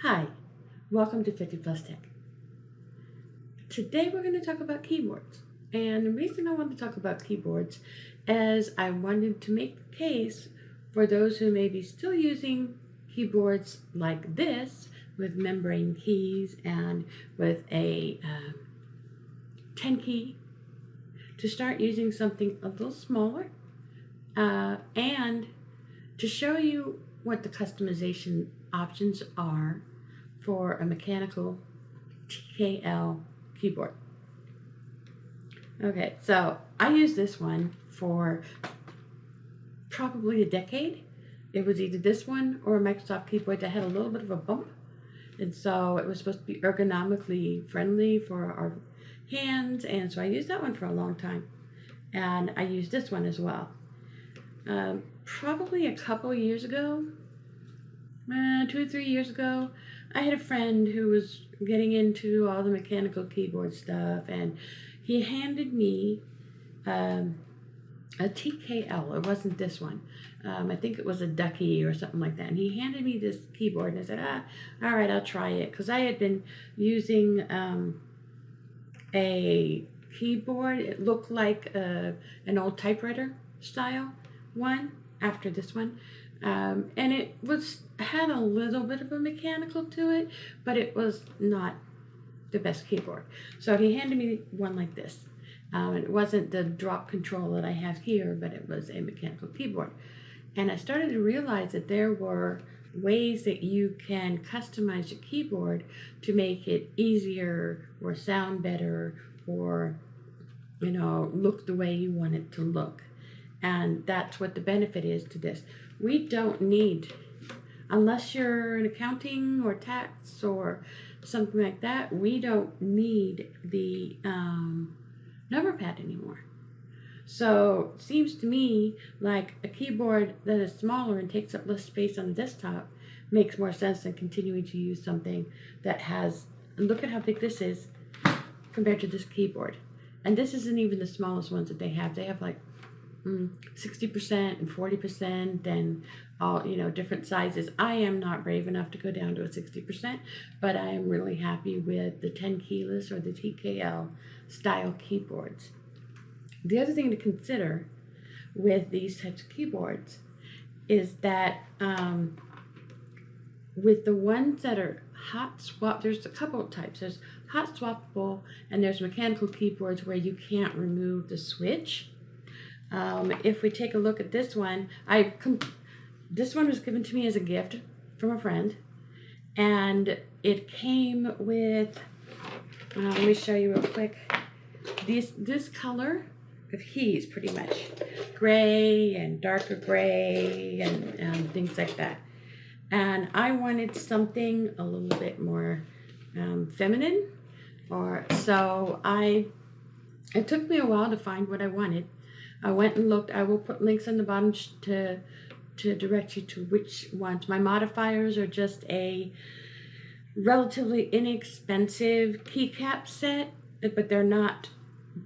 Hi, welcome to 50 Plus Tech. Today we're going to talk about keyboards. And the reason I wanted to talk about keyboards is I wanted to make the case for those who may be still using keyboards like this with membrane keys and with a 10 key to start using something a little smaller and to show you what the customization options are for a mechanical TKL keyboard. Okay, so I used this one for probably a decade. It was either this one or a Microsoft keyboard that had a little bit of a bump, and so it was supposed to be ergonomically friendly for our hands, and so I used that one for a long time. And I used this one as well. Probably a couple years ago, 2 or 3 years ago, I had a friend who was getting into all the mechanical keyboard stuff, and he handed me a TKL. It wasn't this one. I think it was a Ducky or something like that. And he handed me this keyboard, and I said, all right, I'll try it. Because I had been using a keyboard. It looked like an old typewriter style one after this one. And it had a little bit of a mechanical to it, but it was not the best keyboard. So he handed me one like this. It wasn't the drop control that I have here, but it was a mechanical keyboard. And I started to realize that there were ways that you can customize your keyboard to make it easier or sound better or, look the way you want it to look. And that's what the benefit is to this. We don't need, unless you're in accounting or tax or something like that, we don't need the number pad anymore. So it seems to me like a keyboard that is smaller and takes up less space on the desktop makes more sense than continuing to use something that has, look at how big this is compared to this keyboard. And this isn't even the smallest ones that they have. They have like 60% and 40% and all, different sizes. I am not brave enough to go down to a 60%, but I am really happy with the 10 keyless or the TKL style keyboards. The other thing to consider with these types of keyboards is that with the ones that are hot swap, there's a couple of types. There's hot swappable and there's mechanical keyboards where you can't remove the switch. If we take a look at this one, this one was given to me as a gift from a friend, and it came with, let me show you real quick, this color of keys, pretty much, gray and darker gray and things like that. And I wanted something a little bit more feminine, so it took me a while to find what I wanted. I went and looked. I will put links on the bottom to direct you to which ones. My modifiers are just a relatively inexpensive keycap set, but they're not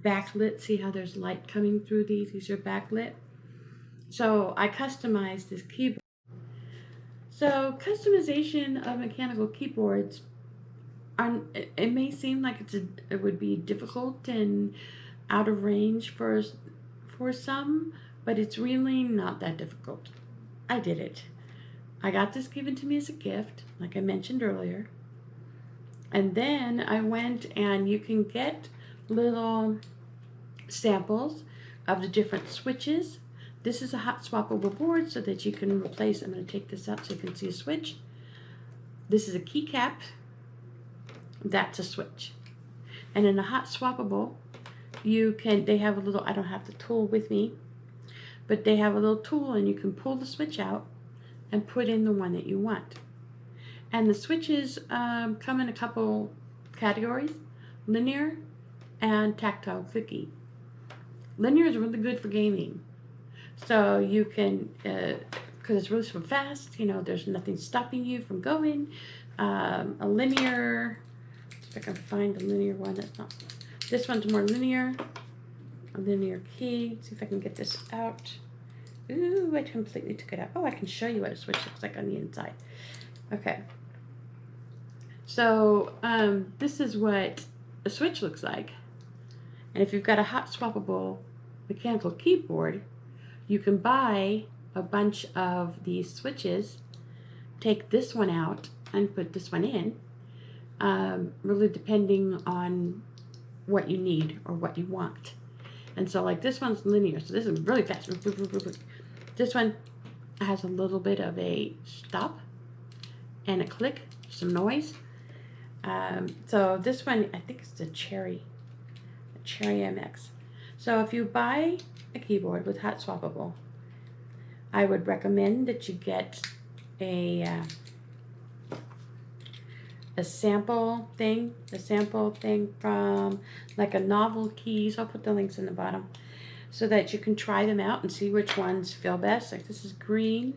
backlit. See how there's light coming through these? These are backlit. So I customized this keyboard. So customization of mechanical keyboards, it may seem like it would be difficult and out of range for some, but it's really not that difficult. I did it. I got this given to me as a gift, like I mentioned earlier. And then I went, and you can get little samples of the different switches. This is a hot swappable board so that you can replace, I'm going to take this out so you can see a switch. This is a keycap. That's a switch. And in a hot swappable, they have a little, I don't have the tool with me, but they have a little tool, and you can pull the switch out and put in the one that you want. And the switches come in a couple categories: linear and tactile clicky. Linear is really good for gaming. So you can, because it's really so fast, there's nothing stopping you from going. A linear, if I can find a linear one that's not, this one's more linear, a linear key. Let's see if I can get this out. Ooh, I completely took it out. Oh, I can show you what a switch looks like on the inside. Okay. So this is what a switch looks like. And if you've got a hot swappable mechanical keyboard, you can buy a bunch of these switches, take this one out and put this one in, really depending on what you need or what you want. And so like this one's linear, so this is really fast. This one has a little bit of a stop and a click, some noise. So this one, I think it's a Cherry MX. So if you buy a keyboard with hot swappable, I would recommend that you get a sample thing from like a Novel Keys. I'll put the links in the bottom so that you can try them out and see which ones feel best. Like this is green.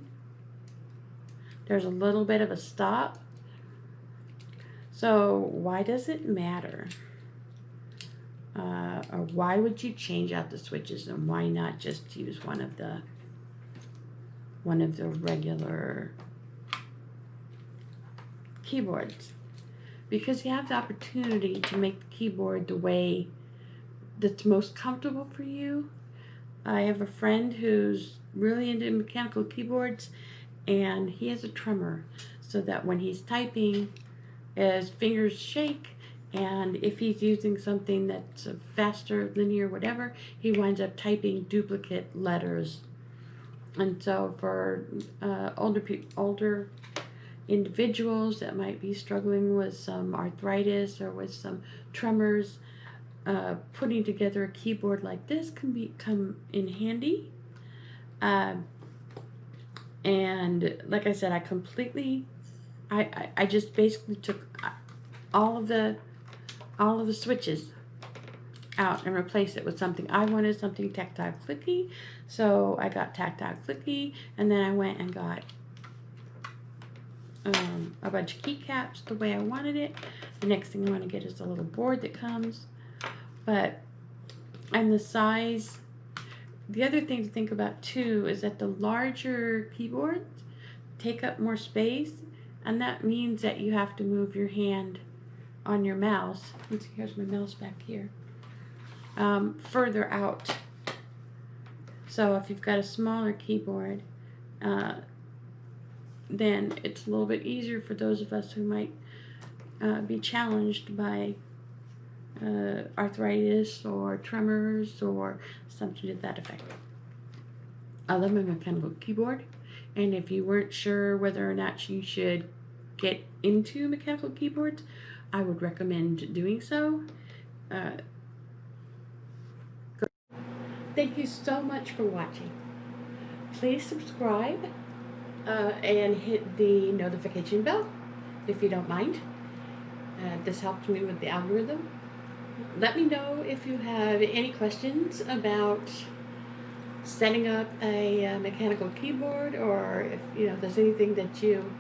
There's a little bit of a stop. So why does it matter? Or why would you change out the switches, and why not just use one of the regular keyboards? Because you have the opportunity to make the keyboard the way that's most comfortable for you. I have a friend who's really into mechanical keyboards, and he has a tremor so that when he's typing, his fingers shake, and if he's using something that's a faster, linear, whatever, he winds up typing duplicate letters. And so for older individuals that might be struggling with some arthritis or with some tremors, putting together a keyboard like this can come in handy. And like I said, I just basically took all of the switches out and replaced it with something. I wanted something tactile clicky, so I got tactile clicky, and then I went and got a bunch of keycaps the way I wanted it. The next thing I want to get is a little board that comes, and the size. The other thing to think about too is that the larger keyboards take up more space, and that means that you have to move your hand on your mouse. Let's see, here's my mouse back here. Further out. So if you've got a smaller keyboard, then it's a little bit easier for those of us who might be challenged by arthritis or tremors or something to that effect. I love my mechanical keyboard, and if you weren't sure whether or not you should get into mechanical keyboards, I would recommend doing so. Thank you so much for watching. Please subscribe and hit the notification bell if you don't mind. This helps me with the algorithm. Let me know if you have any questions about setting up a mechanical keyboard, or if there's anything that you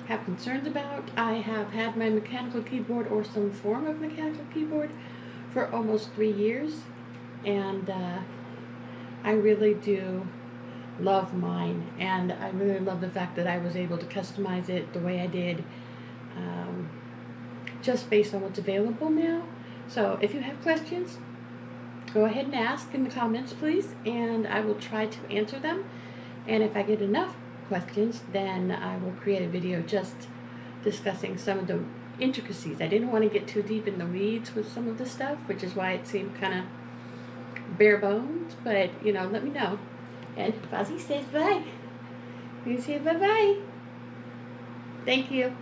have concerns about. I have had my mechanical keyboard or some form of mechanical keyboard for almost 3 years, and I really do love mine, and I really love the fact that I was able to customize it the way I did, just based on what's available now. So if you have questions, go ahead and ask in the comments, please, and I will try to answer them. And if I get enough questions, then I will create a video just discussing some of the intricacies. I didn't want to get too deep in the weeds with some of the stuff, which is why it seemed kind of bare bones, but let me know. And Fozzie says bye. You say bye-bye. Thank you.